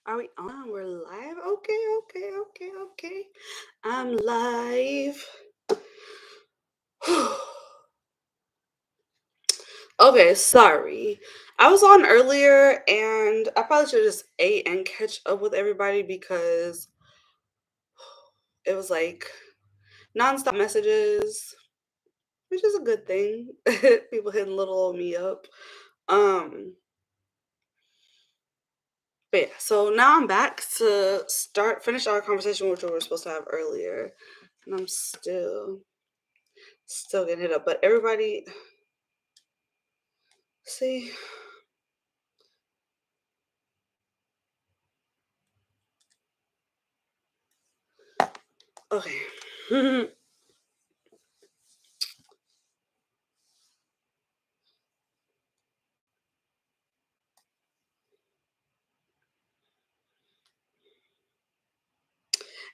Are we on? We're live? Okay, okay, okay, okay. I'm live. Okay, sorry. I was on earlier and I probably should just ate and catch up with everybody because it was like nonstop messages, which is a good thing. People hitting little old me up. Um, but yeah, so now I'm back to finish our conversation, which we were supposed to have earlier. And I'm still getting it up. But everybody, see, okay.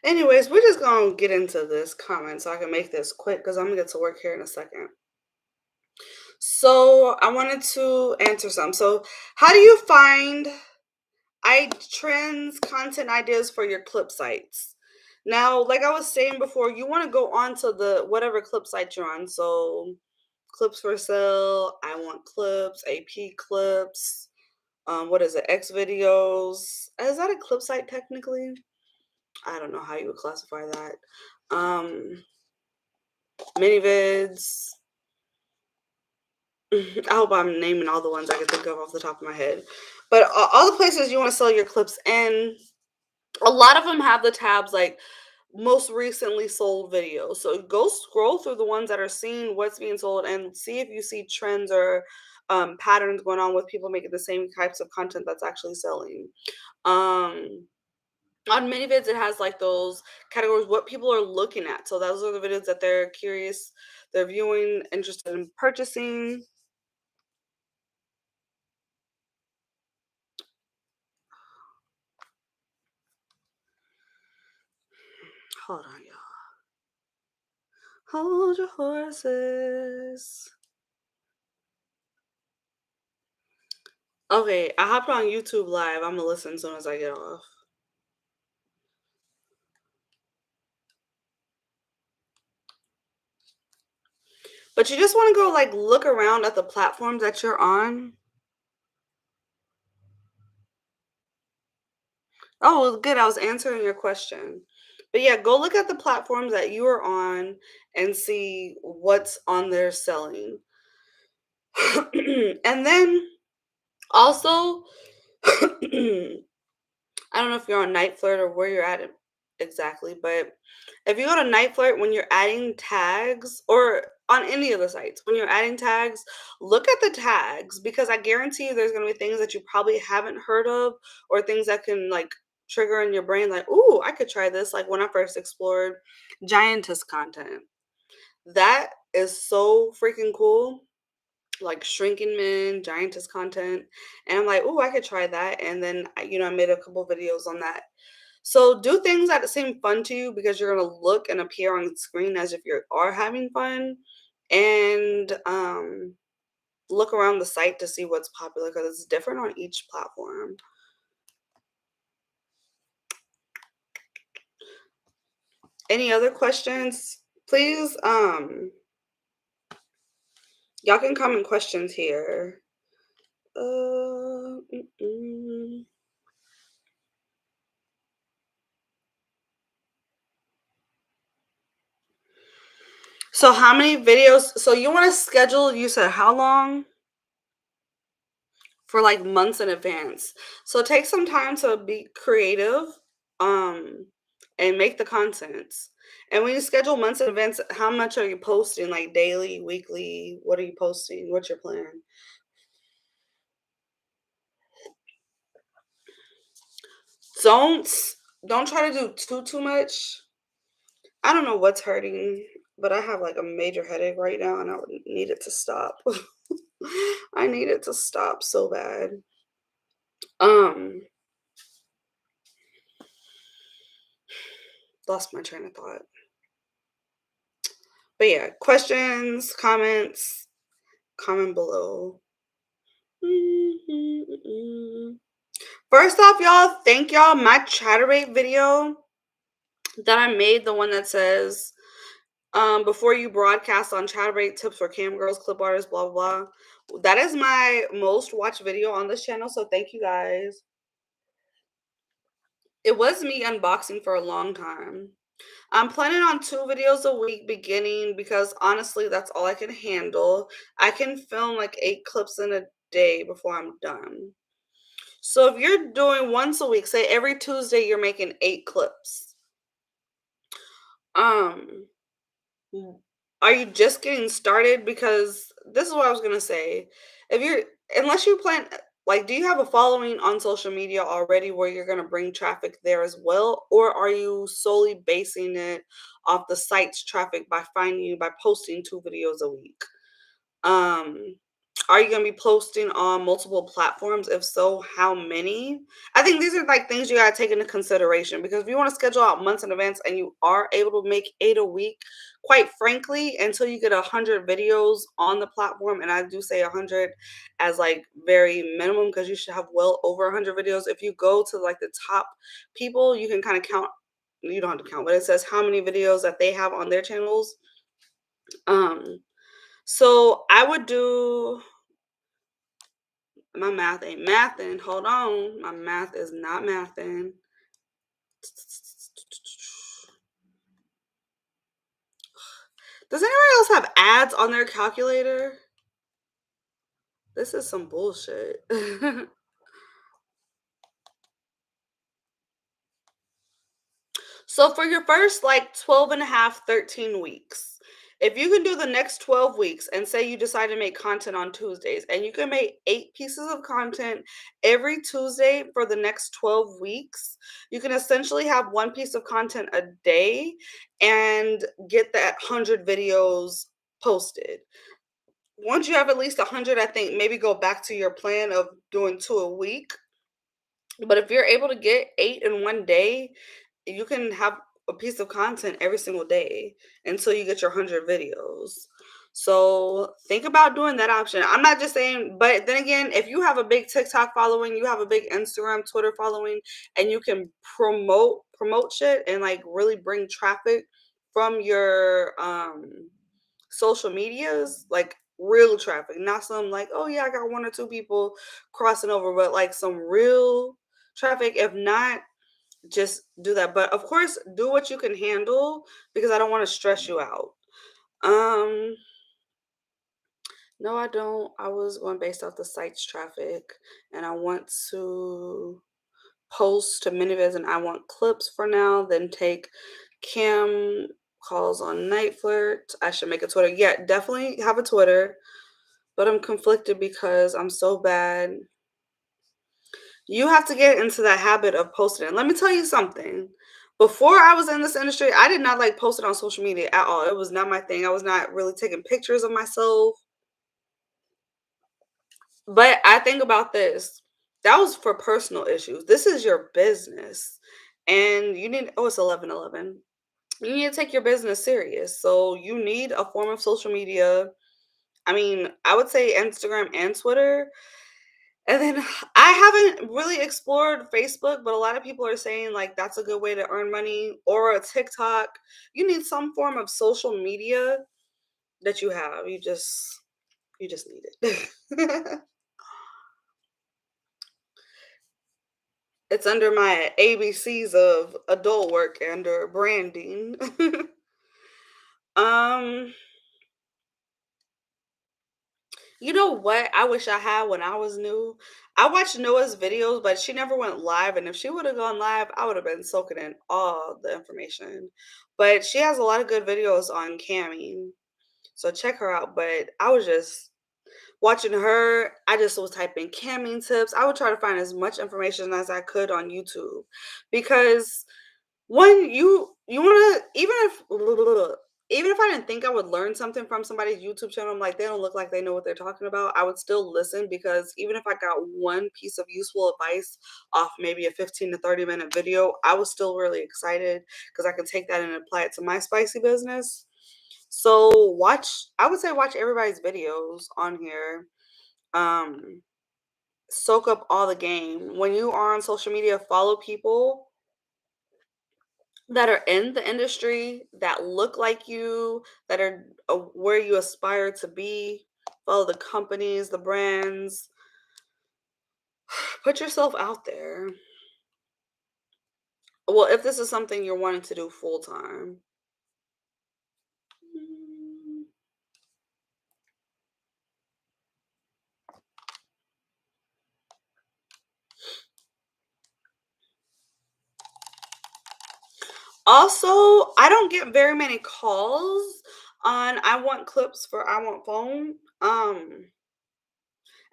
Anyways, we're just gonna get into this comment so I can make this quick because I'm gonna get to work here in a second. So I wanted to answer some. So how do you find trends, content ideas for your clip sites? Now, like I was saying before, you want to go on to the whatever clip site you're on. So clips for sale, I want clips, AP clips, what is it, X videos. Is that a clip site technically? I don't know how you would classify that. Mini vids. I hope I'm naming all the ones I can think of off the top of my head. But all the places you want to sell your clips in, a lot of them have the tabs like most recently sold videos. So go scroll through the ones that are seeing what's being sold and see if you see trends or patterns going on with people making the same types of content that's actually selling. Um, on minivids it has like those categories what people are looking at, so those are the videos that they're curious, they're viewing, interested in purchasing. Hold on, y'all. Hold your horses. Okay, I hopped on YouTube live. I'm gonna listen as soon as I get off. But you just want to go like look around at the platforms that you're on. Oh, good. I was answering your question. But yeah, go look at the platforms that you are on and see what's on there selling. And then also, I don't know if you're on Night Flirt or where you're at exactly, but if you go to Night Flirt when you're adding tags or on any of the sites, when you're adding tags, look at the tags because I guarantee you there's going to be things that you probably haven't heard of or things that can like trigger in your brain like, "Ooh, I could try this." Like when I first explored giantess content. That is so freaking cool, like shrinking men, giantess content. And I'm like, oh, I could try that. And then, I made a couple videos on that. So do things that seem fun to you because you're going to look and appear on the screen as if you are having fun. And look around the site to see what's popular because it's different on each platform. Any other questions? Please, y'all can comment questions here. So how many videos? So you want to schedule, you said how long? For like months in advance. So take some time to be creative um and make the content. And when you schedule months in advance, how much are you posting? Like daily, weekly? What are you posting? What's your plan? Don't don't try to do too much. I don't know what's hurting, but I have like a major headache right now and I would need it to stop. I need it to stop so bad. Um Lost my train of thought. But yeah, questions, comments, comment below. First off, y'all, thank y'all. My Chatterate video that I made, the one that says, before you broadcast on Chatterate, tips for cam girls, clip artists, blah, blah, blah. That is my most watched video on this channel. So thank you guys. It was me unboxing for a long time. I'm planning on 2 videos a week beginning because honestly, that's all I can handle. I can film like 8 clips in a day before I'm done. So if you're doing once a week, say every Tuesday you're making 8 clips. Um, are you just getting started? Because this is what I was gonna say. If you're unless you plan like do you have a following on social media already where you're gonna bring traffic there as well? Or are you solely basing it off the site's traffic by finding you by posting 2 videos a week? Um, are you going to be posting on multiple platforms? If so, how many? I think these are like things you got to take into consideration because if you want to schedule out months in advance and you are able to make 8 a week, quite frankly, until you get 100 videos on the platform, and I do say 100 as like very minimum because you should have well over 100 videos. If you go to like the top people, you can kind of count. You don't have to count, but it says how many videos that they have on their channels. Um, so I would do my math ain't mathing. Hold on. My math is not mathing. Does anyone else have ads on their calculator? This is some bullshit. So for your first like 12 and a half, 13 weeks, if you can do the next 12 weeks and say you decide to make content on Tuesdays and you can make 8 pieces of content every Tuesday for the next 12 weeks, you can essentially have 1 piece of content a day and get that 100 videos posted. Once you have at least 100, I think maybe go back to your plan of doing 2 a week. But if you're able to get 8 in one day, you can have a piece of content every single day until you get your 100 videos. So think about doing that option. I'm not just saying, but then again, if you have a big TikTok following, you have a big Instagram, Twitter following, and you can promote shit and like really bring traffic from your social medias, like real traffic, not some like, oh yeah, I got 1 or 2 people crossing over, but like some real traffic. If not, just do that. But of course, do what you can handle because I don't want to stress you out. Um, no, I don't. I was going based off the site's traffic and I want to post to minivids and I want clips for now, then take cam calls on night flirt. I should make a Twitter. Yeah, definitely have a Twitter, but I'm conflicted because I'm so bad. You have to get into that habit of posting. And let me tell you something. Before I was in this industry, I did not like posting on social media at all. It was not my thing. I was not really taking pictures of myself. But I think about this. That was for personal issues. This is your business. And you need, oh, it's 11:11. You need to take your business serious. So you need a form of social media. I mean, I would say Instagram and Twitter. And then I haven't really explored Facebook, but a lot of people are saying like that's a good way to earn money or a TikTok. You need some form of social media that you have. You just need it. It's under my ABCs of adult work and or branding. um You know what I wish I had when I was new? I watched Noah's videos, but she never went live. And if she would have gone live, I would have been soaking in all the information. But she has a lot of good videos on camming. So check her out. But I was just watching her. I just was typing camming tips. I would try to find as much information as I could on YouTube because one, you wanna even if I didn't think I would learn something from somebody's YouTube channel, I'm like, they don't look like they know what they're talking about. I would still listen because even if I got one piece of useful advice off maybe a 15 to 30-minute video, I was still really excited because I could take that and apply it to my spicy business. So I would say watch everybody's videos on here. Um, soak up all the game. When you are on social media, follow people that are in the industry, that look like you, that are where you aspire to be. Follow the companies, the brands. Put yourself out there. Well, if this is something you're wanting to do full time. Mm. Also, I don't get very many calls on I want clips for I want phone.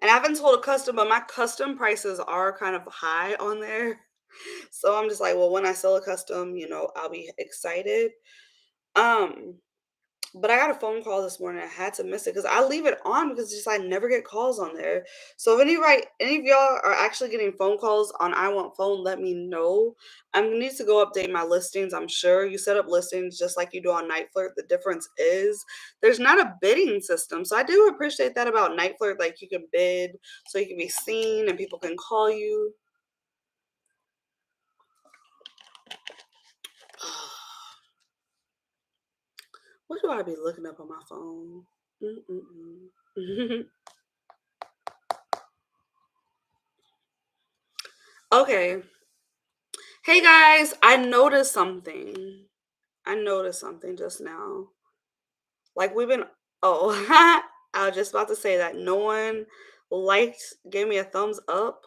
And I haven't told a custom, but my custom prices are kind of high on there. So I'm just like, well, when I sell a custom, I'll be excited. Um, but I got a phone call this morning. I had to miss it because I leave it on because just I never get calls on there. So if any of y'all are actually getting phone calls on I Want Phone, let me know. I'm gonna need to go update my listings. I'm sure you set up listings just like you do on Night Flirt. The difference is there's not a bidding system. So I do appreciate that about Night Flirt. Like you can bid so you can be seen and people can call you. What do I be looking up on my phone? Mm-mm-mm. Okay. Hey guys, I noticed something. I noticed something just now. Like we've been, oh, I was just about to say that no one gave me a thumbs up.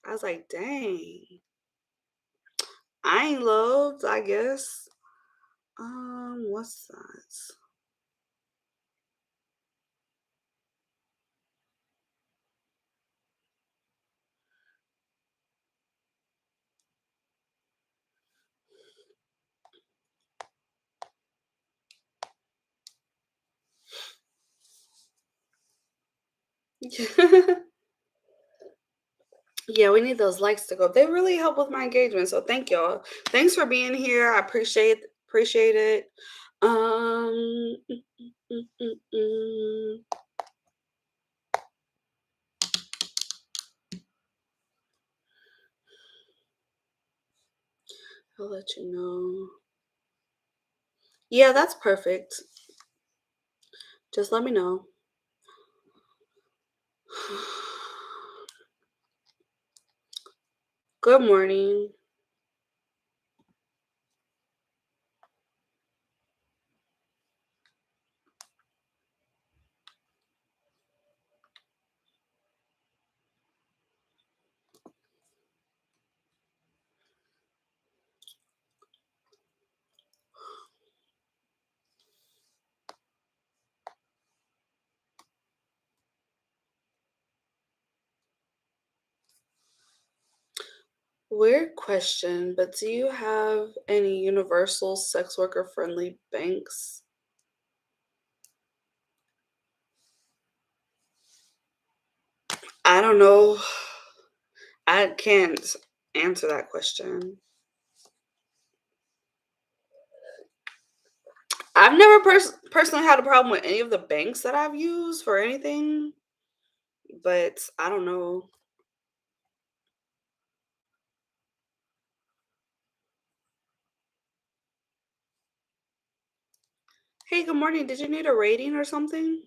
I was like, dang, I ain't loved, I guess. What's that? Yeah, we need those likes to go up. They really help with my engagement. So thank y'all. Thanks for being here. I appreciate it. Um, mm, mm, mm, mm. I'll let you know. Yeah, that's perfect. Just let me know. Good morning. Weird question, but do you have any universal sex worker friendly banks? I don't know. I can't answer that question. I've never personally had a problem with any of the banks that I've used for anything, but I don't know. Hey, good morning. Did you need a rating or something?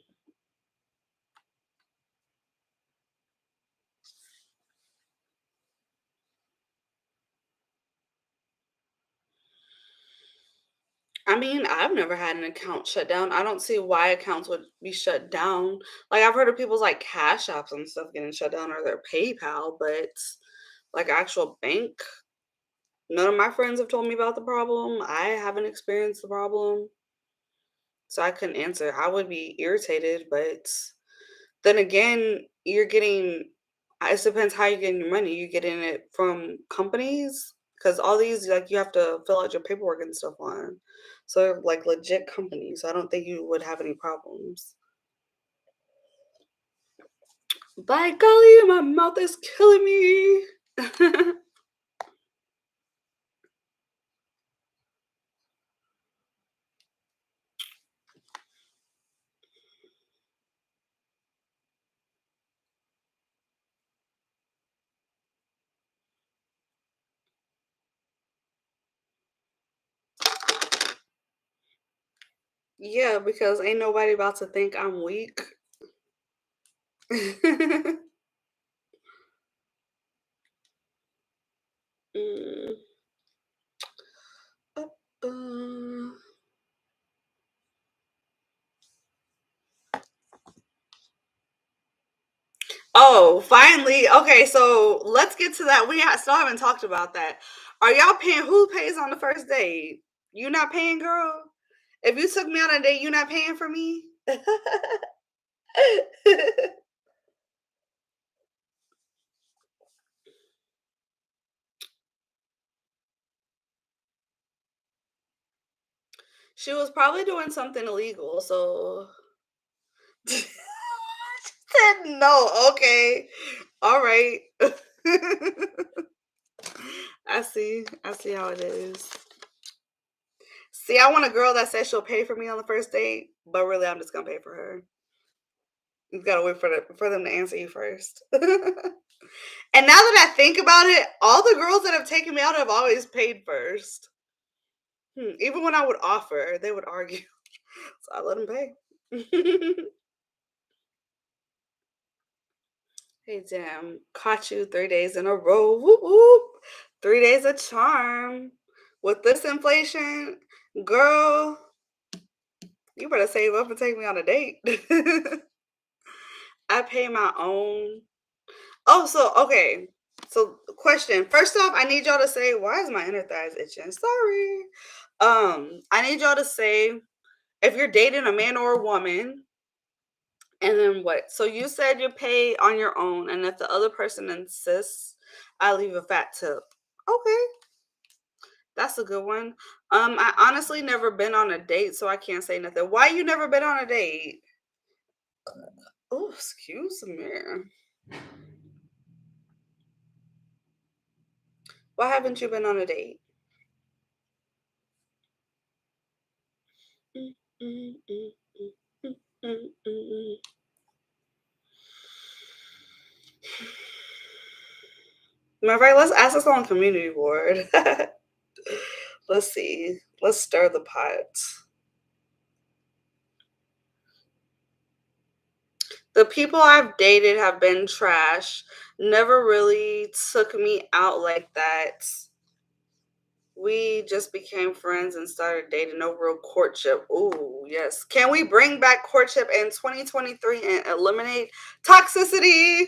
I mean, I've never had an account shut down. I don't see why accounts would be shut down. Like I've heard of people's like cash apps and stuff getting shut down or their PayPal, but like actual bank, none of my friends have told me about the problem. I haven't experienced the problem, so I couldn't answer. I would be irritated, but then again, you're getting it depends how you're getting your money. You getting it from companies? Because all these like you have to fill out your paperwork and stuff on. So they're like legit companies. So I don't think you would have any problems. By golly, my mouth is killing me. Yeah, because ain't nobody about to think I'm weak. Mm, uh, uh. Oh, finally. Okay, so let's get to that. Still haven't talked about that. Are y'all paying? Who pays on the first date? You not paying, girl? If you took me on a date, you not paying for me? She was probably doing something illegal, so she said no. Okay. All right. I see how it is. See, I want a girl that says she'll pay for me on the first date, but really I'm just gonna pay for her. You gotta wait for them to answer you first. And now that I think about it, all the girls that have taken me out have always paid first. Even when I would offer, they would argue. So I let them pay. Hey, damn. Caught you 3 days in a row. Whoop, whoop. 3 days of charm. With this inflation, girl, you better save up and take me on a date. I pay my own. Oh, so okay. So question. First off, I need y'all to say, why is my inner thighs itching? Sorry. I need y'all to say if you're dating a man or a woman, and then what? So you said you pay on your own, and if the other person insists, I leave a fat tip. Okay, that's a good one. I honestly never been on a date, so I can't say nothing. Why you never been on a date? Oh, excuse me. Why haven't you been on a date? Mm, mm, mm, mm, mm, mm, mm, mm. Matter of fact, let's ask this on community board. Let's see. Let's stir the pot. The people I've dated have been trash. Never really took me out like that. We just became friends and started dating. No real courtship. Ooh, yes. Can we bring back courtship in 2023 and eliminate toxicity?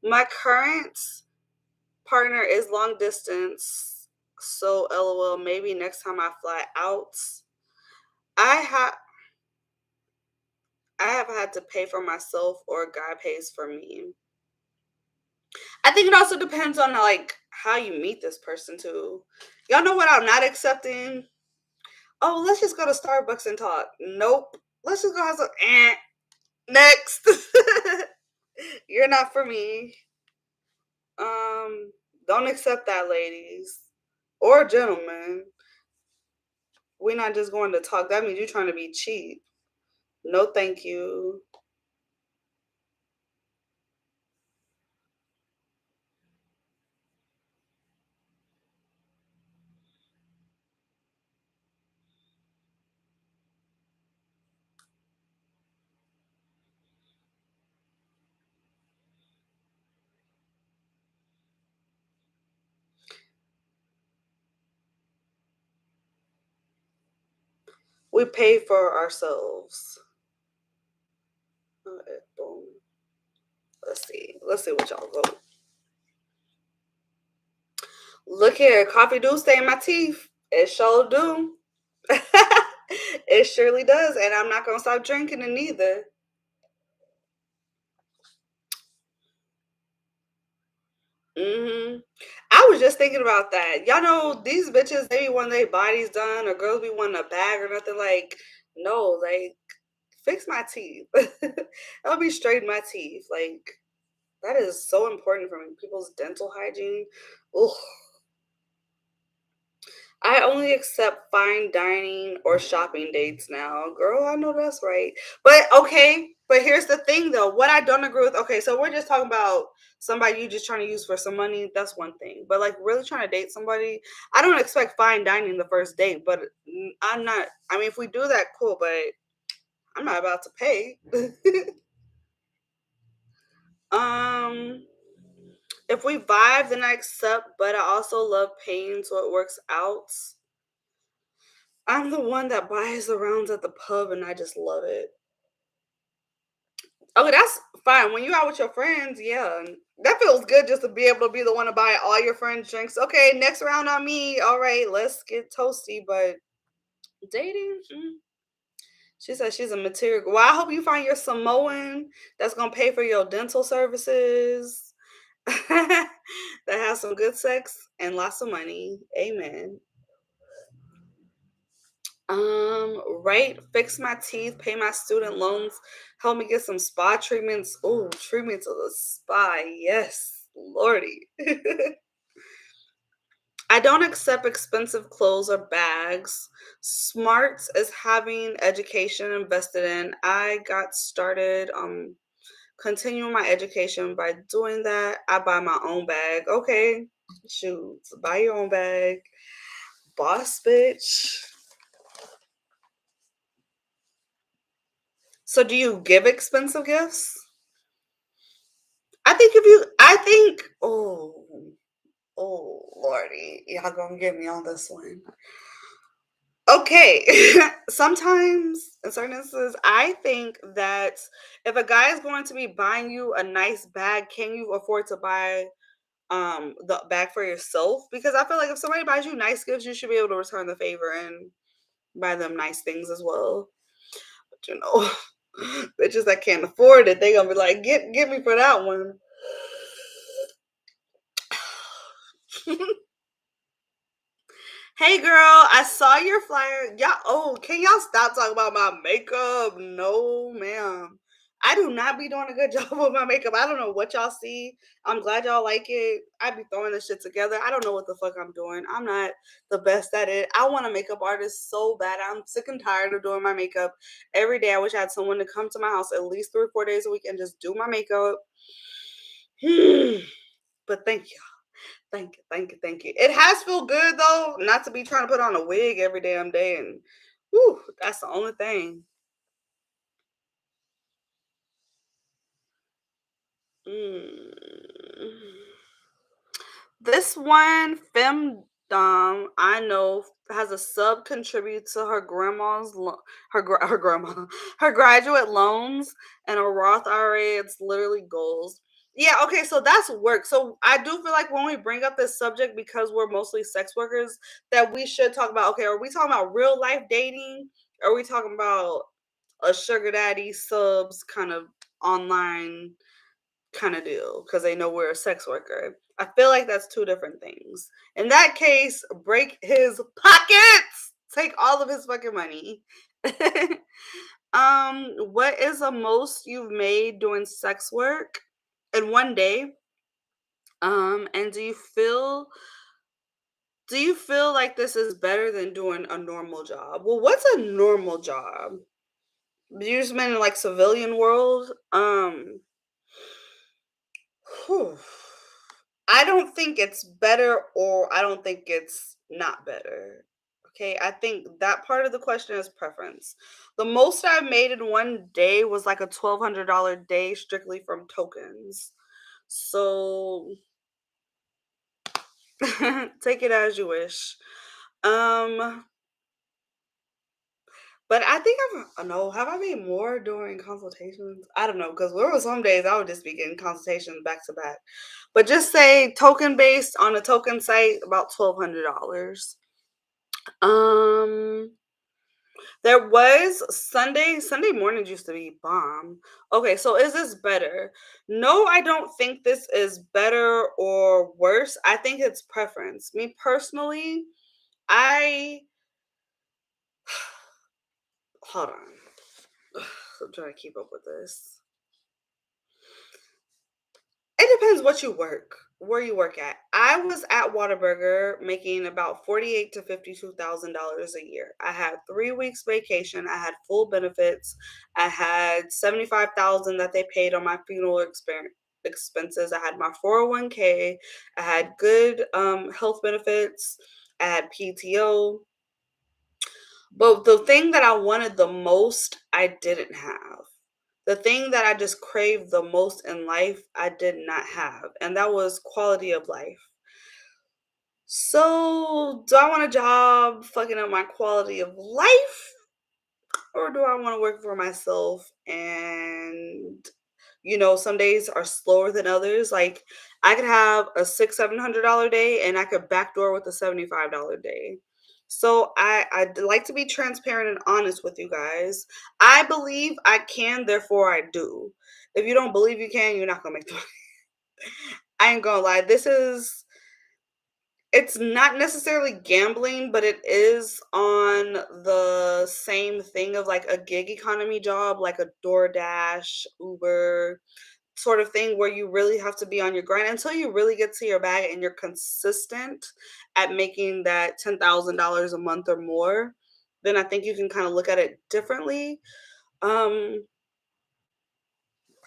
My current partner is long distance. So LOL, maybe next time I fly out. I have I have had to pay for myself or a guy pays for me. I think it also depends on like how you meet this person too. Y'all know what I'm not accepting? Oh, let's just go to Starbucks and talk. Nope. Let's just go have some next. You're not for me. Don't accept that, ladies. Or gentlemen. We're not just going to talk. That means you're trying to be cheap. No, thank you. We pay for ourselves. Okay, boom. Let's see. Let's see what y'all vote. Look here, coffee do stain my teeth. It sure do. It surely does, and I'm not gonna stop drinking it either. I was just thinking about that. Y'all know these bitches, they be wanting their bodies done, or girls be wanting a bag or nothing. Like, no, like fix my teeth. I'll be straighten my teeth. Like that is so important for me. People's dental hygiene. Ugh. I only accept fine dining or shopping dates now. Girl, I know that's right. But okay, but here's the thing though. What I don't agree with, okay, so we're just talking about somebody you just trying to use for some money. That's one thing. But like really trying to date somebody, I don't expect fine dining the first date, but I'm not, I mean, if we do that, cool, but I'm not about to pay. um, if we vibe, then I accept, but I also love paying, so it works out. I'm the one that buys the rounds at the pub and I just love it. Okay, that's fine. When you out with your friends, yeah. That feels good just to be able to be the one to buy all your friends drinks. Okay, next round on me. All right, let's get toasty. But dating, she said she's a material. Well, I hope you find your Samoan that's gonna pay for your dental services. That has some good sex and lots of money. Amen. Right, fix my teeth, pay my student loans, help me get some spa treatments. Oh, treatment to the spa. Yes, Lordy. I don't accept expensive clothes or bags. Smarts is having education invested in. I got started continuing my education by doing that. I buy my own bag. Okay. Shoot. Buy your own bag. Boss bitch. So do you give expensive gifts? I think, oh, Lordy, y'all gonna get me on this one. Okay, sometimes in certain instances, I think that if a guy is going to be buying you a nice bag, can you afford to buy the bag for yourself? Because I feel like if somebody buys you nice gifts, you should be able to return the favor and buy them nice things as well. But you know, bitches that can't afford it, they gonna be like, get me for that one. Hey girl, I saw your flyer. Can y'all stop talking about my makeup? No, ma'am. I do not be doing a good job with my makeup. I don't know what y'all see. I'm glad y'all like it. I be throwing this shit together. I don't know what the fuck I'm doing. I'm not the best at it. I want a makeup artist so bad. I'm sick and tired of doing my makeup every day. I wish I had someone to come to my house at least 3 or 4 days a week and just do my makeup. But thank you. Thank you, thank you, thank you. It has feel good though, not to be trying to put on a wig every damn day, and whew, that's the only thing. Mm. This one, femdom, I know has a sub contribute to her her grandma her graduate loans and a Roth IRA. It's literally goals. Yeah, okay, so that's work. So I do feel like when we bring up this subject, because we're mostly sex workers, that we should talk about. Okay, are we talking about real life dating? Are we talking about a sugar daddy subs kind of online kind of deal because they know we're a sex worker? I feel like that's two different things. In that case, break his pockets. Take all of his fucking money. What is the most you've made doing sex work in one day? And do you feel like this is better than doing a normal job? Well, what's a normal job? You just meant in like civilian world? Whew. I don't think it's better or I don't think it's not better. Okay, I think that part of the question is preference. The most I made in one day was like a $1,200 day strictly from tokens. So take it as you wish. Um, but I think I know. Have I made more during consultations? I don't know because there were some days I would just be getting consultations back to back. But just say token based on a token site about $1,200. Um, there was Sunday mornings used to be bomb. Okay, so is this better? No, I don't think this is better or worse. I think it's preference. Me personally, I hold on. I'm trying to keep up with this. It depends where you work at. I was at Whataburger making about 48 to $52,000 a year. I had 3 weeks vacation. I had full benefits. I had 75,000 that they paid on my funeral expenses. I had my 401k. I had good health benefits. I had PTO. But the thing that I wanted the most, I didn't have. The thing that I just craved the most in life, I did not have, and that was quality of life. So, do I want a job fucking up my quality of life, or do I want to work for myself? And some days are slower than others. Like I could have a $700 day, and I could backdoor with a $75 day. So I'd like to be transparent and honest with you guys. I believe I can, therefore I do. If you don't believe you can, you're not gonna make the money. I ain't gonna lie. It's not necessarily gambling, but it is on the same thing of like a gig economy job, like a DoorDash, Uber sort of thing, where you really have to be on your grind until you really get to your bag and you're consistent at making that $10,000 a month or more. Then I think you can kind of look at it differently. Um,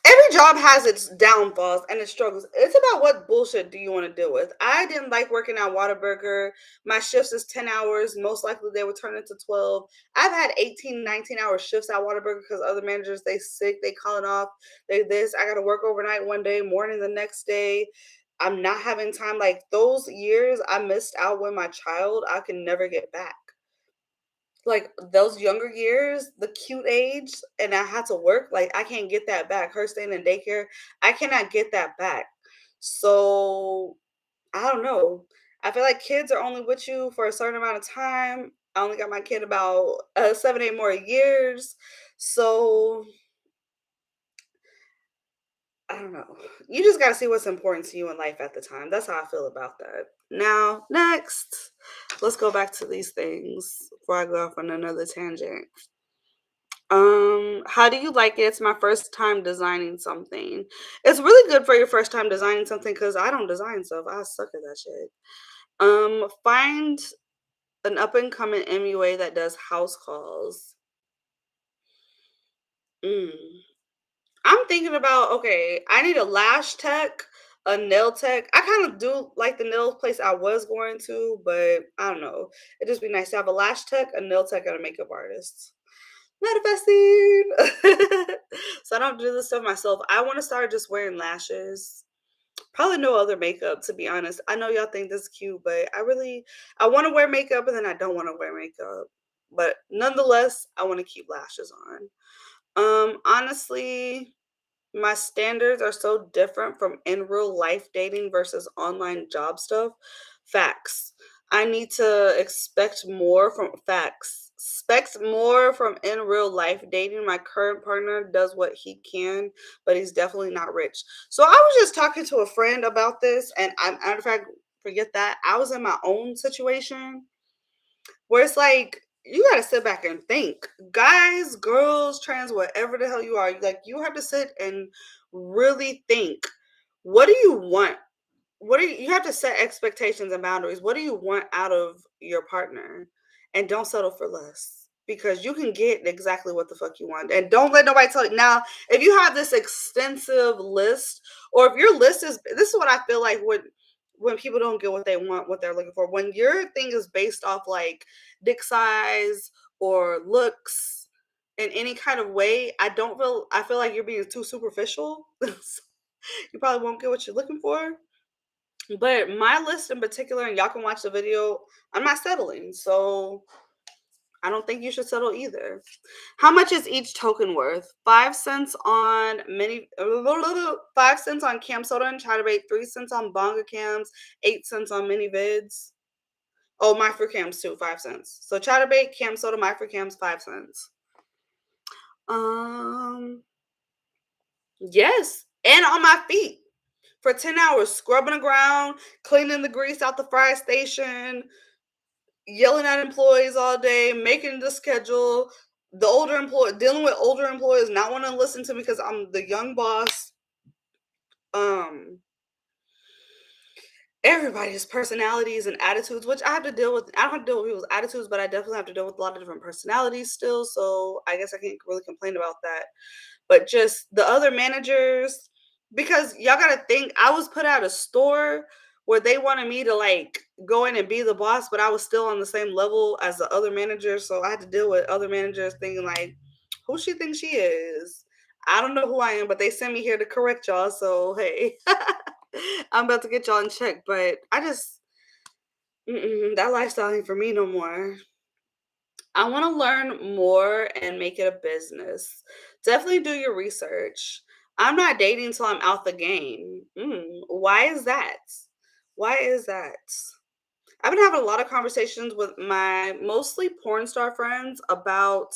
Every job has its downfalls and its struggles. It's about what bullshit do you want to deal with. I didn't like working at Whataburger. My shifts is 10 hours. Most likely they would turn into 12. I've had 18, 19-hour shifts at Whataburger because other managers, they sick, they calling off, they this. I got to work overnight one day, morning the next day. I'm not having time. Like those years I missed out with my child, I can never get back. Like those younger years, the cute age, and I had to work, like I can't get that back. Her staying in daycare, I cannot get that back. So I don't know. I feel like kids are only with you for a certain amount of time. I only got my kid about 7, 8 more years. So I don't know. You just got to see what's important to you in life at the time. That's how I feel about that. Now, next, let's go back to these things before I go off on another tangent. How do you like it? It's my first time designing something. It's really good for your first time designing something because I don't design stuff. I suck at that shit. Find an up and coming MUA that does house calls. Mm. I'm thinking about, okay, I need a lash tech, a nail tech. I kind of do like the nail place I was going to, but I don't know. It'd just be nice to have a lash tech, a nail tech, and a makeup artist. Manifesting. So I don't do this stuff myself. I want to start just wearing lashes. Probably no other makeup, to be honest. I know y'all think this is cute, but I want to wear makeup and then I don't want to wear makeup. But nonetheless, I want to keep lashes on. Honestly, my standards are so different from in real life dating versus online job stuff. Facts. I need to expect more from facts. Expect more from in real life dating. My current partner does what he can, but he's definitely not rich. So I was just talking to a friend about this, and matter of fact, forget that. I was in my own situation where it's like you gotta sit back and think. Guys, girls, trans, whatever the hell you are, like you have to sit and really think. What do you want? You have to set expectations and boundaries. What do you want out of your partner? And don't settle for less because you can get exactly what the fuck you want. And don't let nobody tell you. Now, if you have this extensive list, or if your list is, this is what I feel like when people don't get what they want, what they're looking for. When your thing is based off like dick size or looks in any kind of way, I feel like you're being too superficial. You probably won't get what you're looking for. But my list in particular, and y'all can watch the video, I'm not settling. So I don't think you should settle either. How much is each token worth? 5 cents on 5 cents on cam soda and chatterbait, 3 cents on bonga cams, 8 cents on mini vids. Oh, my for cams too, 5 cents. So chatterbait, cam soda, my for cams, 5 cents. Yes, and on my feet for 10 hours, scrubbing the ground, cleaning the grease out the fry station, yelling at employees all day, making the schedule, dealing with older employees, not wanting to listen to me because I'm the young boss. everybody's personalities and attitudes, which I have to deal with. I don't have to deal with people's attitudes, but I definitely have to deal with a lot of different personalities still. So I guess I can't really complain about that. But just the other managers, because y'all gotta think, I was put at a store where they wanted me to like go in and be the boss, but I was still on the same level as the other managers. So I had to deal with other managers thinking like, who she thinks she is? I don't know who I am, but they sent me here to correct y'all. So hey, I'm about to get y'all in check. But I just that lifestyle ain't for me no more. I want to learn more and make it a business. Definitely do your research. I'm not dating until I'm out the game. Why is that? Why is that? I've been having a lot of conversations with my mostly porn star friends about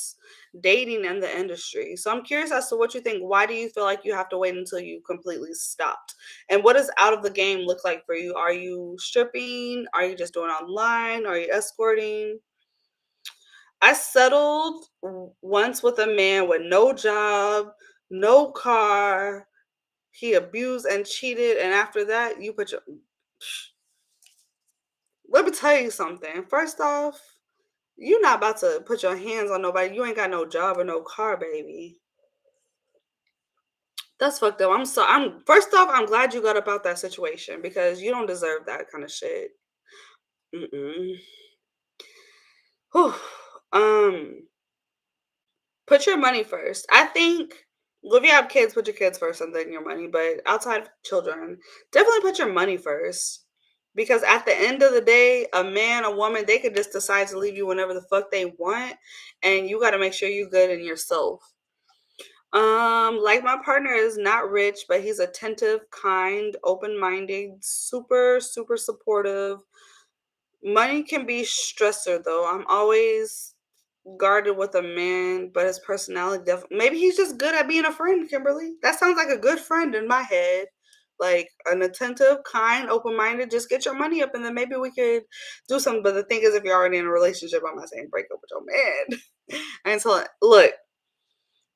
dating in the industry. So I'm curious as to what you think. Why do you feel like you have to wait until you completely stopped? And what does out of the game look like for you? Are you stripping? Are you just doing online? Are you escorting? I settled once with a man with no job, no car. He abused and cheated, and after that, you put your. Let me tell you something. First off, you're not about to put your hands on nobody. You ain't got no job or no car, baby. That's fucked up. I'm so. I'm first off. I'm glad you got up out that situation because you don't deserve that kind of shit. Mm-mm. Whew. Um. Put your money first. I think well, if you have kids, put your kids first and then your money. But outside of children, definitely put your money first. Because at the end of the day, a man, a woman, they could just decide to leave you whenever the fuck they want. And you gotta make sure you're good in yourself. Like my partner is not rich, but he's attentive, kind, open-minded, super, super supportive. Money can be stressor though. I'm always guarded with a man, but his personality definitely maybe he's just good at being a friend, Kimberly. That sounds like a good friend in my head. Like an attentive, kind, open-minded, just get your money up and then maybe we could do something. But the thing is if you're already in a relationship, I'm not saying break up with your man. And so look,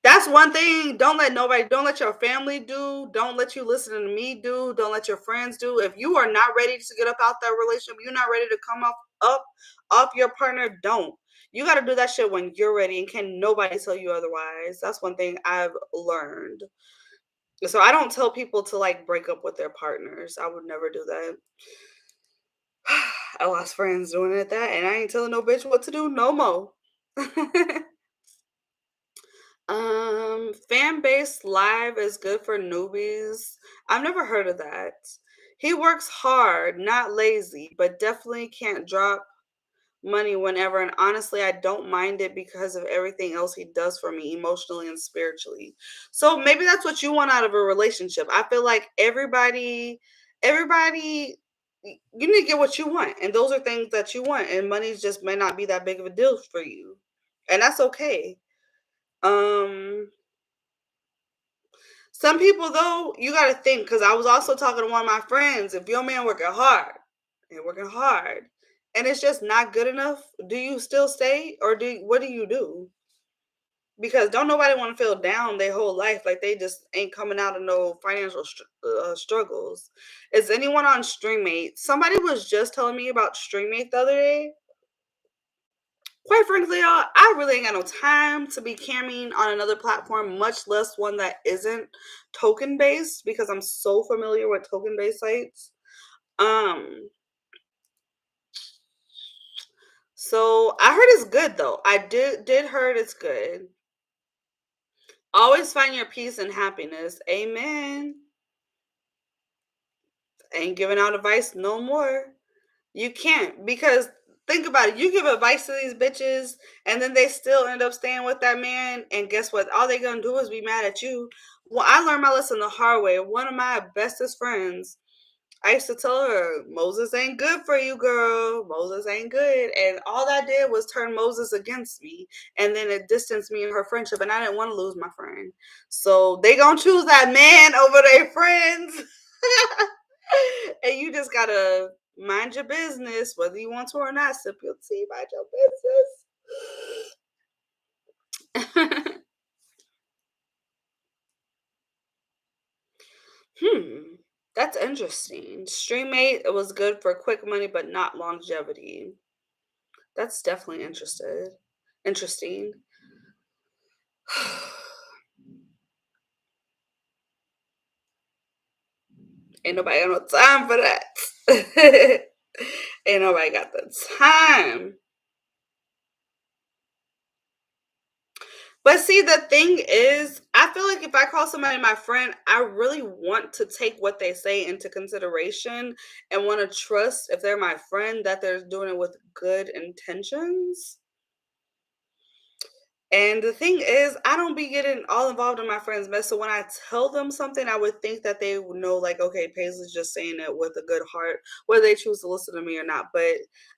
that's one thing. Don't let nobody, don't let your family do, don't let you listen to me do, don't let your friends do. If you are not ready to get up out that relationship, you're not ready to come up your partner, don't. You got to do that shit when you're ready and can nobody tell you otherwise. That's one thing I've learned. So I don't tell people to like break up with their partners. I would never do that. I lost friends doing it that and I ain't telling no bitch what to do no more. Fan base live is good for newbies. I've never heard of that. He works hard, not lazy, but definitely can't drop money whenever. And honestly, I don't mind it because of everything else he does for me emotionally and spiritually. So maybe that's what you want out of a relationship. I feel like everybody, you need to get what you want. And those are things that you want. And money just may not be that big of a deal for you. And that's okay. Um, Some people though, you gotta think, because I was also talking to one of my friends. If your man working hard, and it's just not good enough, do you still stay or what do you do? Because don't nobody want to feel down their whole life like they just ain't coming out of no financial struggles. Is anyone on StreamMate? Somebody was just telling me about StreamMate the other day. Quite frankly, y'all, I really ain't got no time to be camming on another platform, much less one that isn't token based, because I'm so familiar with token based sites. Um, so I heard it's good though. I did heard it's good. Always find your peace and happiness. Amen. Ain't giving out advice no more. You can't because think about it. You give advice to these bitches and then they still end up staying with that man. And guess what? All they gonna do is be mad at you. Well, I learned my lesson the hard way. One of my bestest friends, I used to tell her, Moses ain't good for you, girl. Moses ain't good. And all that did was turn Moses against me. And then it distanced me and her friendship. And I didn't want to lose my friend. So they gonna choose that man over their friends. And you just gotta mind your business, whether you want to or not. Sip your tea, mind your business. Hmm. That's interesting. Stream mate, it was good for quick money, but not longevity. That's definitely interesting. Ain't nobody got no time for that. Ain't nobody got the time. But see, the thing is, I feel like if I call somebody my friend, I really want to take what they say into consideration and want to trust if they're my friend that they're doing it with good intentions. And the thing is, I don't be getting all involved in my friends' mess. So when I tell them something, I would think that they would know, like, okay, Paisley's just saying it with a good heart, whether they choose to listen to me or not. But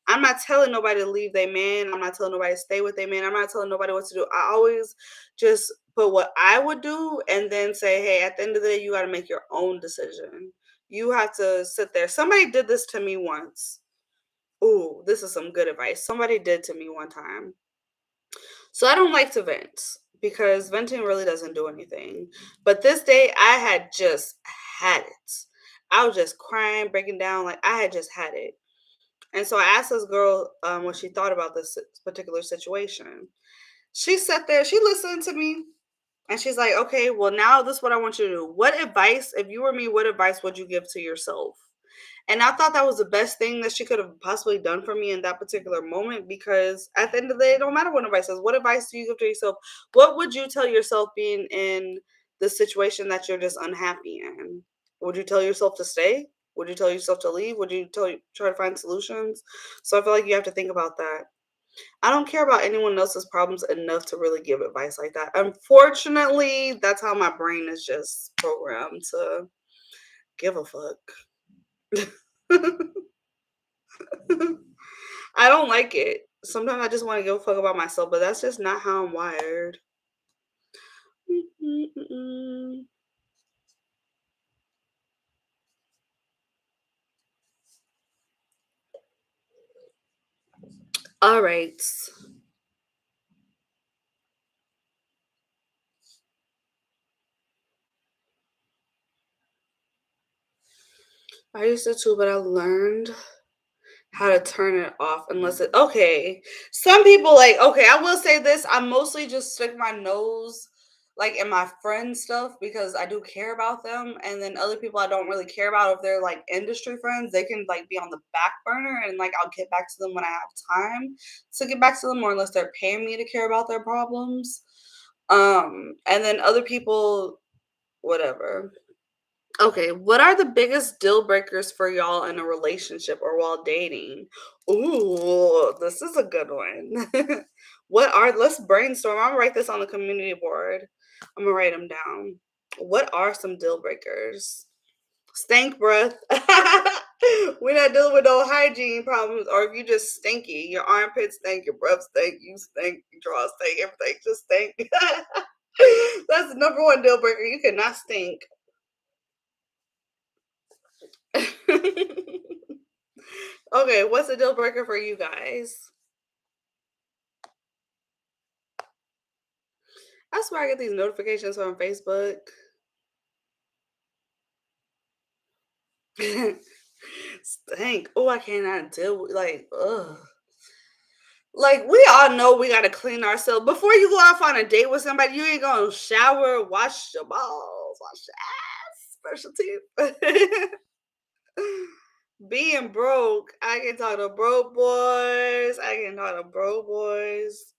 I'm not telling nobody to leave their man. I'm not telling nobody to stay with their man. I'm not telling nobody what to do. I always just put what I would do and then say, hey, at the end of the day, you got to make your own decision. You have to sit there. Somebody did this to me once. Ooh, this is some good advice. Somebody did to me one time. So I don't like to vent because venting really doesn't do anything. But this day I had just had it. I was just crying, breaking down, like I had just had it. And so I asked this girl what she thought about this particular situation. She sat there, she listened to me, and she's like, okay, well, now this is what I want you to do. What advice, if you were me, what advice would you give to yourself? And I thought that was the best thing that she could have possibly done for me in that particular moment because at the end of the day, it don't matter what advice says. What advice do you give to yourself? What would you tell yourself being in the situation that you're just unhappy in? Would you tell yourself to stay? Would you tell yourself to leave? Would you try to find solutions? So I feel like you have to think about that. I don't care about anyone else's problems enough to really give advice like that. Unfortunately, that's how my brain is just programmed to give a fuck. I don't like it. Sometimes I just want to give a fuck about myself, but that's just not how I'm wired. Mm-mm-mm. All right. I used to too, but I learned how to turn it off unless it okay. Some people like okay, I will say this, I mostly just stick my nose like in my friend stuff because I do care about them and then other people I don't really care about if they're like industry friends, they can like be on the back burner and like I'll get back to them when I have time to get back to them or unless they're paying me to care about their problems. And then other people whatever. Okay, what are the biggest deal breakers for y'all in a relationship or while dating? Ooh, this is a good one. What are, let's brainstorm. I'm gonna write this on the community board. I'm gonna write them down. What are some deal breakers? Stank breath. We're not dealing with no hygiene problems, or if you just stinky, your armpits stink, your breath stink, you stink, your drawers stink, everything just stink. That's the number one deal breaker. You cannot stink. Okay, what's a deal breaker for you guys? I swear I get these notifications from Facebook. Stink. Oh, I cannot deal with like ugh. Like we all know we gotta clean ourselves. Before you go off on a date with somebody, you ain't gonna shower, wash your balls, wash your ass, special teeth. Being broke, I can talk to broke boys. I can talk to broke boys.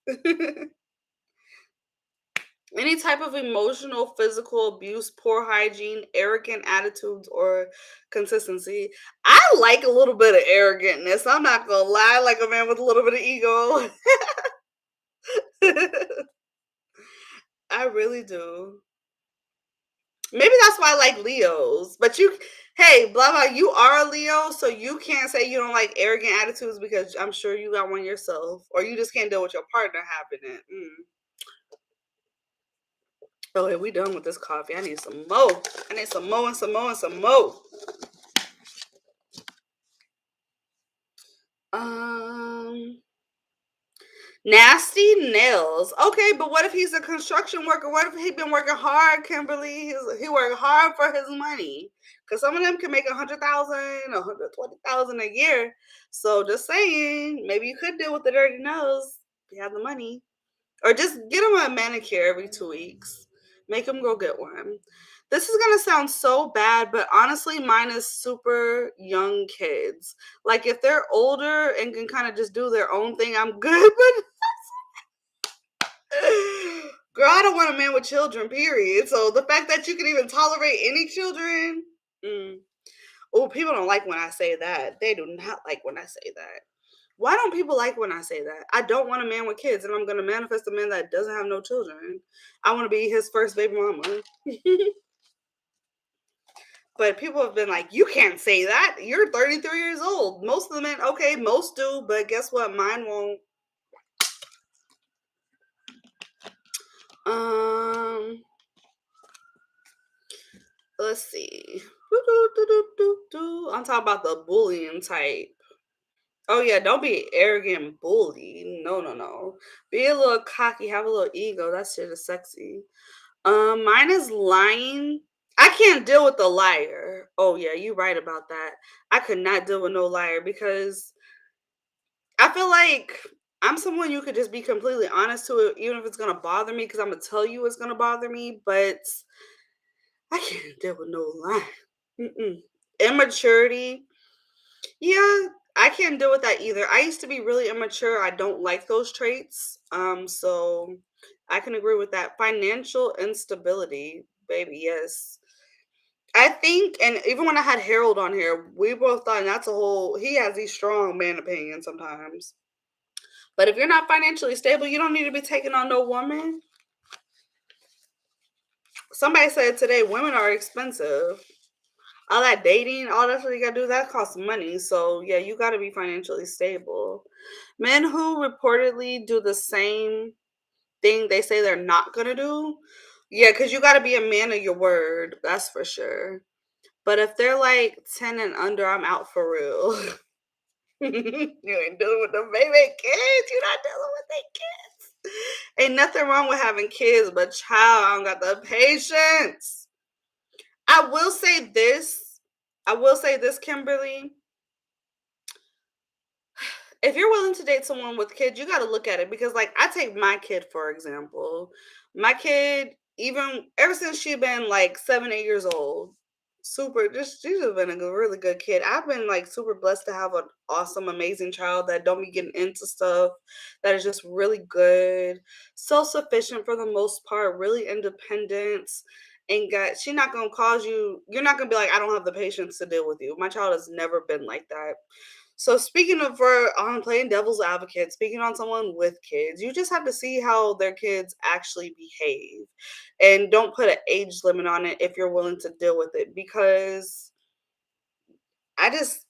Any type of emotional, physical abuse, poor hygiene, arrogant attitudes, or consistency. I like a little bit of arrogantness. I'm not gonna lie, like a man with a little bit of ego. I really do. Maybe that's why I like Leos. But you, hey, blah blah, you are a Leo, so you can't say you don't like arrogant attitudes because I'm sure you got one yourself, or you just can't deal with your partner having it. Okay, we done with this coffee. I need some more. I need some more and some more and some more. Um, Nasty nails. Okay, but what if he's a construction worker? What if he been working hard, Kimberly? He worked hard for his money. Cause some of them can make 100,000, 120,000 a year. So just saying, maybe you could deal with the dirty nose if you have the money. Or just get him a manicure every 2 weeks. Make him go get one. This is gonna sound so bad, but honestly, mine is super young kids. Like if they're older and can kind of just do their own thing, I'm good. But girl, I don't want a man with children, period. So the fact that you can even tolerate any children, mm. Oh, people don't like when I say that. They do not like when I say that. Why don't people like when I say that? I don't want a man with kids, and I'm going to manifest a man that doesn't have no children. I want to be his first baby mama. But people have been like, you can't say that. You're 33 years old. Most of the men, okay, most do, but guess what? Mine won't. Um, let's see. I'm talking about the bullying type. Oh yeah, don't be arrogant bully. No, no, no. Be a little cocky, have a little ego. That shit is sexy. Mine is lying. I can't deal with the liar. Oh yeah, you're right about that. I could not deal with no liar because I feel like I'm someone you could just be completely honest to it, even if it's gonna bother me, because I'm gonna tell you it's gonna bother me. But I can't deal with no lie. Mm-mm. Immaturity. Yeah, I can't deal with that either. I used to be really immature. I don't like those traits. So I can agree with that. Financial instability, baby, yes. I think, and even when I had Harold on here, we both thought and that's a whole. He has these strong man opinions sometimes. But if you're not financially stable, you don't need to be taking on no woman. Somebody said today women are expensive. All that dating, all that stuff you gotta do, that costs money. So yeah, you gotta be financially stable. Men who reportedly do the same thing they say they're not gonna do, yeah, because you gotta be a man of your word, that's for sure. But if they're like 10 and under, I'm out for real. You ain't dealing with the baby kids. You're not dealing with their kids. Ain't nothing wrong with having kids, but child, I don't got the patience. I will say this. I will say this, Kimberly. If you're willing to date someone with kids, you got to look at it because, like, I take my kid for example. My kid, even ever since she been like 7, 8 years old, super. Just she's just been a really good kid. I've been like super blessed to have an awesome, amazing child that don't be getting into stuff. That is just really good, self sufficient for the most part, really independent. And got she not gonna cause you. You're not gonna be like I don't have the patience to deal with you. My child has never been like that. So speaking of for on playing devil's advocate, speaking on someone with kids, you just have to see how their kids actually behave. And don't put an age limit on it if you're willing to deal with it. Because I just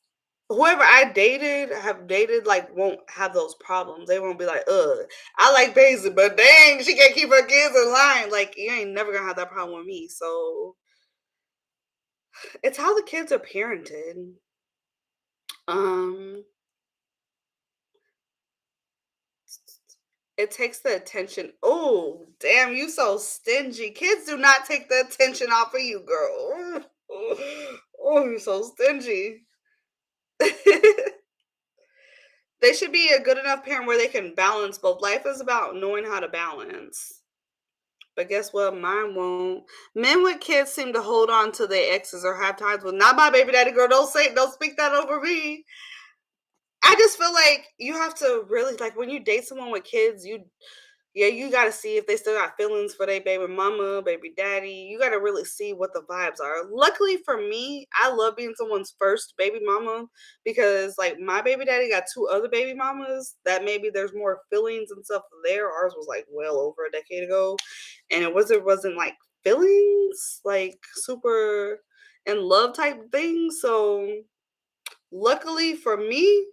whoever I dated have dated like won't have those problems. They won't be like, I like Paisley, but dang, she can't keep her kids in line. Like you ain't never gonna have that problem with me. So it's how the kids are parented. Um It takes the attention. Oh, damn, you so stingy. Kids do not take the attention off of you, girl. Oh, you're so stingy. They should be a good enough parent where they can balance both. Life is about knowing how to balance. But guess what? Mine won't. Men with kids seem to hold on to their exes or have times with not my baby daddy girl. Don't speak that over me. I just feel like you have to really like when you date someone with kids, you gotta see if they still got feelings for their baby mama, baby daddy. You gotta really see what the vibes are. Luckily for me, I love being someone's first baby mama because like my baby daddy got two other baby mamas that maybe there's more feelings and stuff there. Ours was like well over a decade ago. And it wasn't like feelings, like super in love type things. So luckily for me,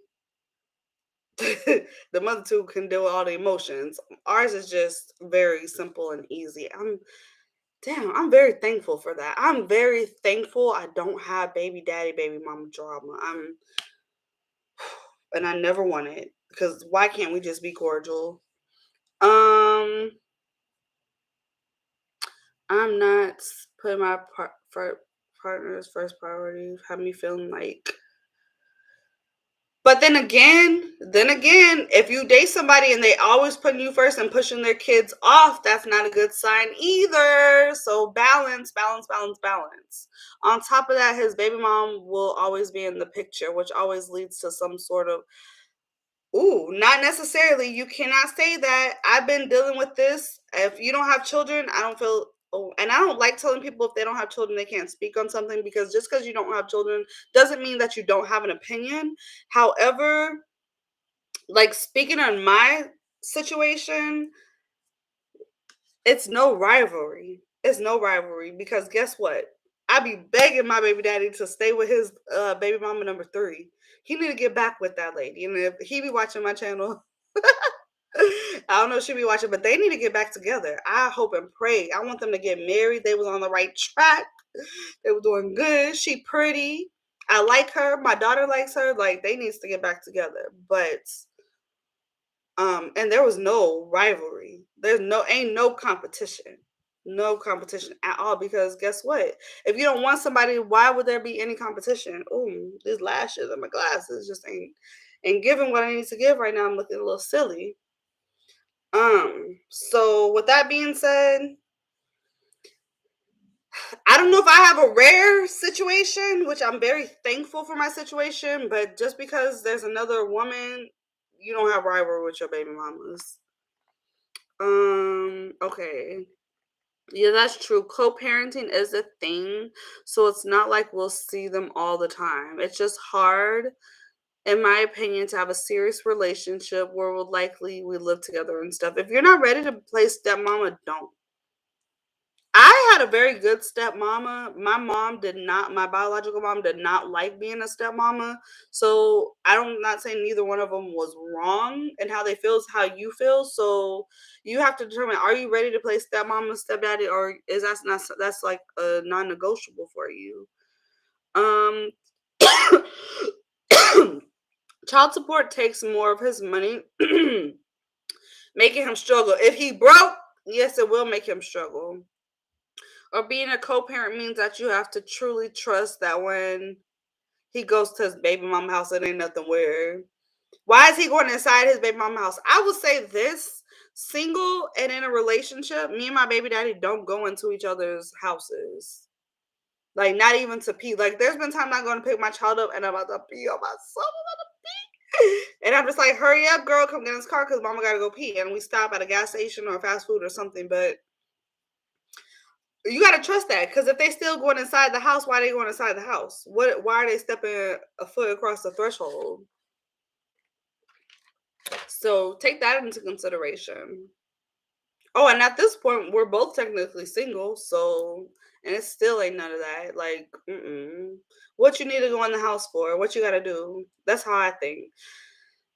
the mother two can deal with all the emotions. Ours is just very simple and easy. I'm very thankful for that. I'm very thankful I don't have baby daddy, baby mama drama. And I never want it because why can't we just be cordial? Um, I'm not putting my partner's first priority. Have me feeling like. But then again, if you date somebody and they always putting you first and pushing their kids off, that's not a good sign either. So balance, balance, balance, balance. On top of that, his baby mom will always be in the picture, which always leads to some sort of, ooh, not necessarily. You cannot say that. I've been dealing with this. If you don't have children, I don't feel. Oh, and I don't like telling people if they don't have children, they can't speak on something, because just because you don't have children doesn't mean that you don't have an opinion. However, like, speaking on my situation, it's no rivalry. It's no rivalry, because guess what? I be begging my baby daddy to stay with his baby mama number 3. He need to get back with that lady. And if he be watching my channel, I don't know if she be watching, but they need to get back together. I hope and pray. I want them to get married. They was on the right track. They were doing good. She pretty. I like her. My daughter likes her. Like, they needs to get back together. But and there was no rivalry. There's no ain't no competition. No competition at all, because guess what? If you don't want somebody, why would there be any competition? Oh, these lashes and my glasses just ain't giving what I need to give right now. I'm looking a little silly. So with that being said, I don't know if I have a rare situation, which I'm very thankful for my situation, but just because there's another woman, you don't have rivalry with your baby mamas. Okay. Yeah, that's true. Co-parenting is a thing, so it's not like we'll see them all the time. It's just hard, in my opinion, to have a serious relationship where we'll likely we live together and stuff. If you're not ready to play stepmama, don't. I had a very good stepmama. My biological mom did not like being a stepmama. So I'm not saying neither one of them was wrong, and how they feel is how you feel. So you have to determine, are you ready to play stepmama, stepdaddy, or is that's like a non-negotiable for you? Um Child support takes more of his money, making him struggle. If he broke, yes, it will make him struggle. Or being a co-parent means that you have to truly trust that when he goes to his baby mama house, it ain't nothing weird. Why is he going inside his baby mama house? I would say this: single and in a relationship, me and my baby daddy don't go into each other's houses. Like, not even to pee. Like, there's been times I'm going to pick my child up and I'm about to pee on myself. And I'm just like, hurry up, girl, come get in this car because mama got to go pee. And we stop at a gas station or fast food or something. But you got to trust that, because if they still going inside the house, why are they going inside the house? Why are they stepping a foot across the threshold? So take that into consideration. Oh, and at this point, we're both technically single, so, and it still ain't none of that. Like, what you need to go in the house for? What you got to do? That's how I think.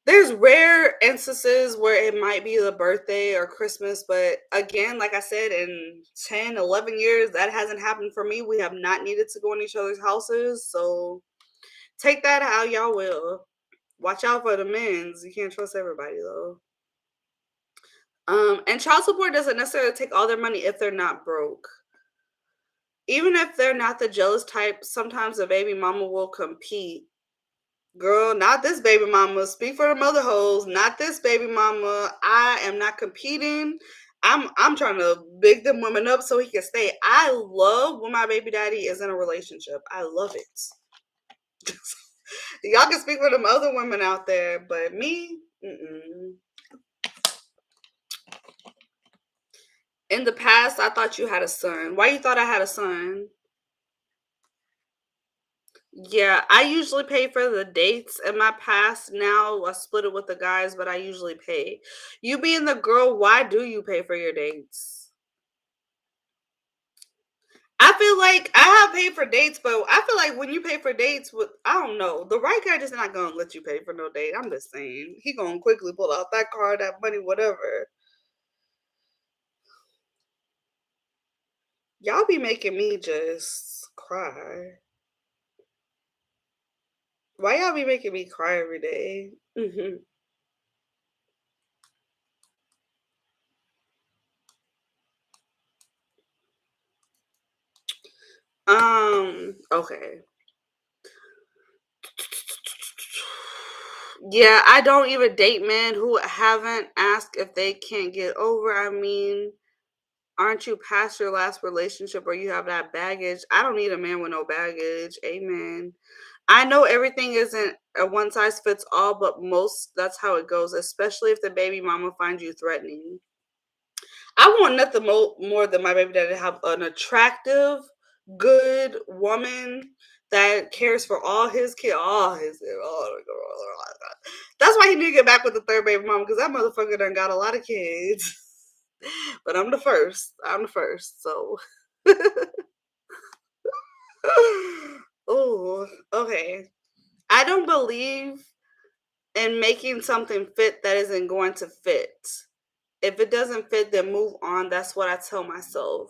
There's rare instances where it might be the birthday or Christmas, but again, like I said, in 10, 11 years, that hasn't happened for me. We have not needed to go in each other's houses, so take that how y'all will. Watch out for the men's. You can't trust everybody though. And child support doesn't necessarily take all their money if they're not broke. Even if they're not the jealous type, sometimes the baby mama will compete. Girl, not this baby mama. Speak for the mother hoes. Not this baby mama. I am not competing. I'm trying to big them women up so he can stay. I love when my baby daddy is in a relationship. I love it. Y'all can speak for them other women out there, but me, in the past, I thought you had a son. Why you thought I had a son? Yeah, I usually pay for the dates. In my past, now I split it with the guys, but I usually pay. You being the girl, why do you pay for your dates? I feel like I have paid for dates, but I feel like when you pay for dates with, I don't know, the right guy just not gonna let you pay for no date. I'm just saying, he gonna quickly pull out that card, that money, whatever. Y'all be making me just cry. Why y'all be making me cry every day? Okay. Yeah, I don't even date men who haven't asked if they can't get over. I mean, aren't you past your last relationship or you have that baggage? I don't need a man with no baggage. Amen. I know everything isn't a one size fits all, but most that's how it goes, especially if the baby mama finds you threatening. I want nothing more than my baby daddy to have an attractive, good woman that cares for all his kids, all his. That's why he need to get back with the third baby mama because that motherfucker done got a lot of kids. But I'm the first. I'm the first. So, oh, okay. I don't believe in making something fit that isn't going to fit. If it doesn't fit, then move on. That's what I tell myself.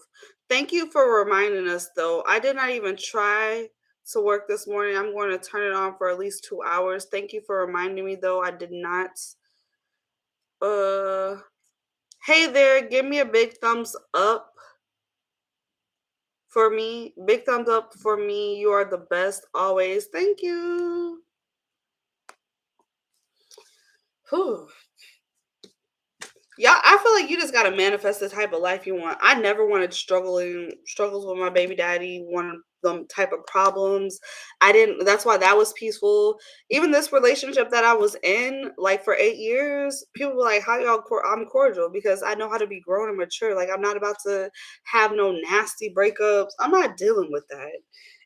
Thank you for reminding us, though. I did not even try to work this morning. I'm going to turn it on for at least 2 hours. Thank you for reminding me, though. I did not. Uh, hey there, give me a big thumbs up for me. Big thumbs up for me. You are the best always. Thank you. Whew. Yeah, I feel like you just gotta manifest the type of life you want. I never wanted struggles with my baby daddy, one of them type of problems. I didn't. That's why that was peaceful. Even this relationship that I was in, like for 8 years, people were like, "How y'all?" I'm cordial because I know how to be grown and mature. Like I'm not about to have no nasty breakups. I'm not dealing with that.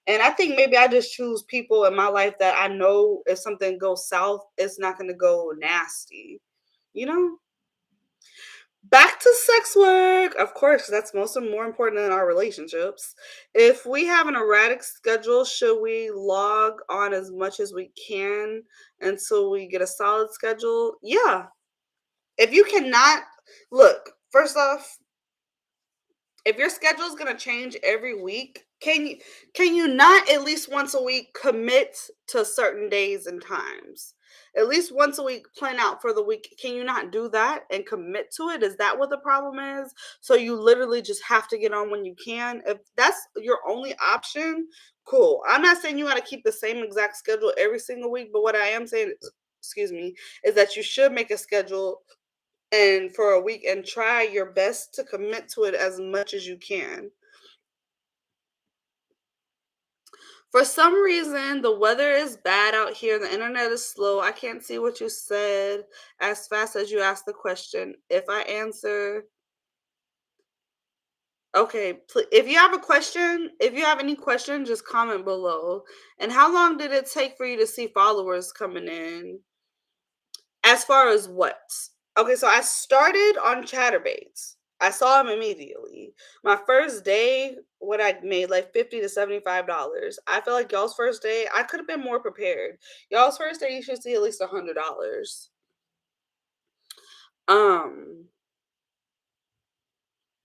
And I think maybe I just choose people in my life that I know if something goes south, it's not gonna go nasty. You know? Back to sex work. Of course, that's most and more important in our relationships. If we have an erratic schedule, should we log on as much as we can until we get a solid schedule? Yeah. If you cannot, look, first off, if your schedule is going to change every week, can you not at least once a week commit to certain days and times? At least once a week plan out for the week. Can you not do that and commit to it? Is that what the problem is? So you literally just have to get on when you can. If that's your only option, cool. I'm not saying you got to keep the same exact schedule every single week, but what I am saying excuse me, is that you should make a schedule and for a week and try your best to commit to it as much as you can. For some reason, the weather is bad out here. The internet is slow. I can't see what you said as fast as you asked the question. If I answer, okay, if you have a question, if you have any question, just comment below. And how long did it take for you to see followers coming in? As far as what? Okay, so I started on Chatterbaits. I saw him immediately. My first day, what I made like $50 to $75. I feel like y'all's first day, I could have been more prepared. Y'all's first day, you should see at least $100. Um,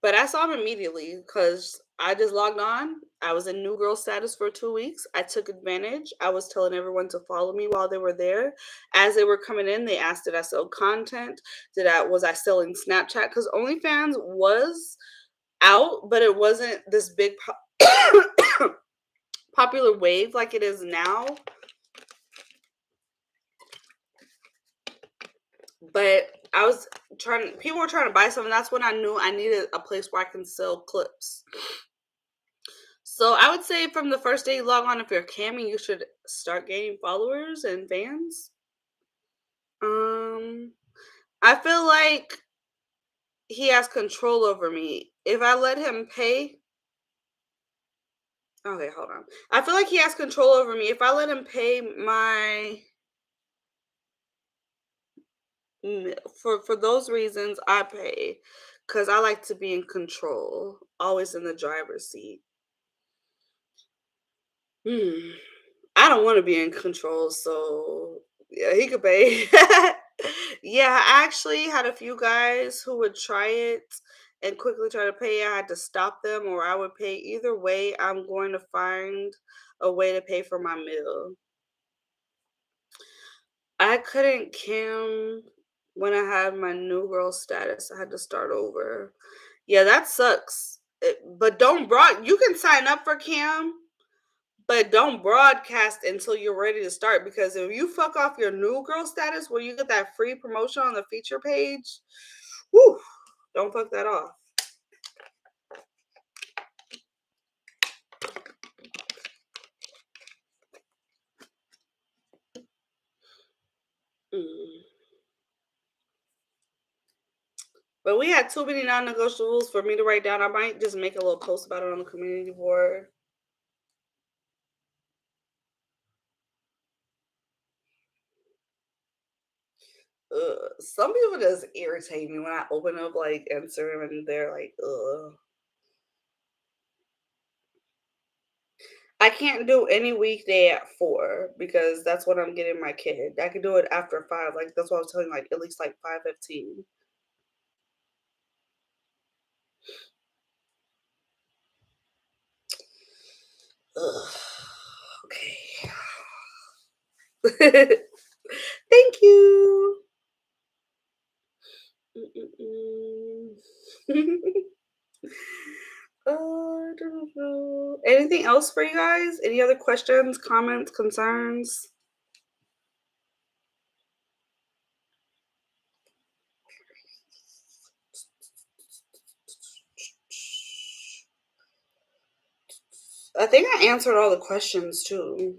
but I saw him immediately because I just logged on. I was in new girl status for 2 weeks. I took advantage. I was telling everyone to follow me while they were there. As they were coming in, they asked, did I sell content? Was I selling Snapchat? Because OnlyFans was out, but it wasn't this big popular wave like it is now. But people were trying to buy something. That's when I knew I needed a place where I can sell clips. So I would say from the first day you log on, if you're camming, you should start gaining followers and fans. Um, I feel like he has control over me. If I let him pay, okay, hold on. I feel like he has control over me. If I let him pay for those reasons, I pay because I like to be in control, always in the driver's seat. Hmm. I don't want to be in control, so yeah, he could pay. Yeah, I actually had a few guys who would try it and quickly try to pay. I had to stop them, or I would pay. Either way, I'm going to find a way to pay for my meal. I couldn't cam when I had my new girl status. I had to start over. Yeah, that sucks. But you can sign up for cam, but don't broadcast until you're ready to start, because if you fuck off your new girl status where you get that free promotion on the feature page, whew, don't fuck that off. Mm. But we had too many non-negotiable rules for me to write down. I might just make a little post about it on the community board. Some people just irritate me when I open up like Instagram and they're like, ugh. I can't do any weekday at 4 because that's when I'm getting my kid. I can do it after 5. Like that's what I was telling you, like at least like 5:15. Ugh. Okay. Thank you. I don't know. Anything else for you guys? Any other questions, comments, concerns? I think I answered all the questions too.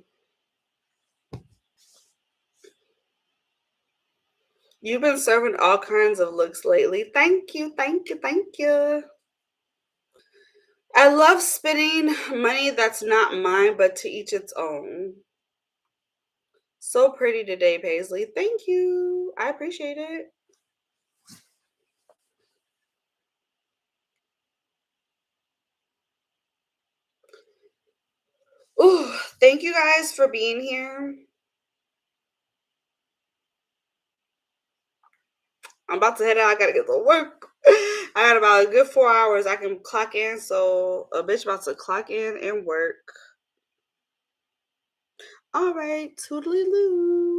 You've been serving all kinds of looks lately. Thank you, thank you, thank you. I love spending money that's not mine, but to each its own. So pretty today, Paisley. Thank you. I appreciate it. Ooh, thank you guys for being here. I'm about to head out. I gotta get to work. I got about a good 4 hours. I can clock in. So a bitch about to clock in and work. All right, toodly loo.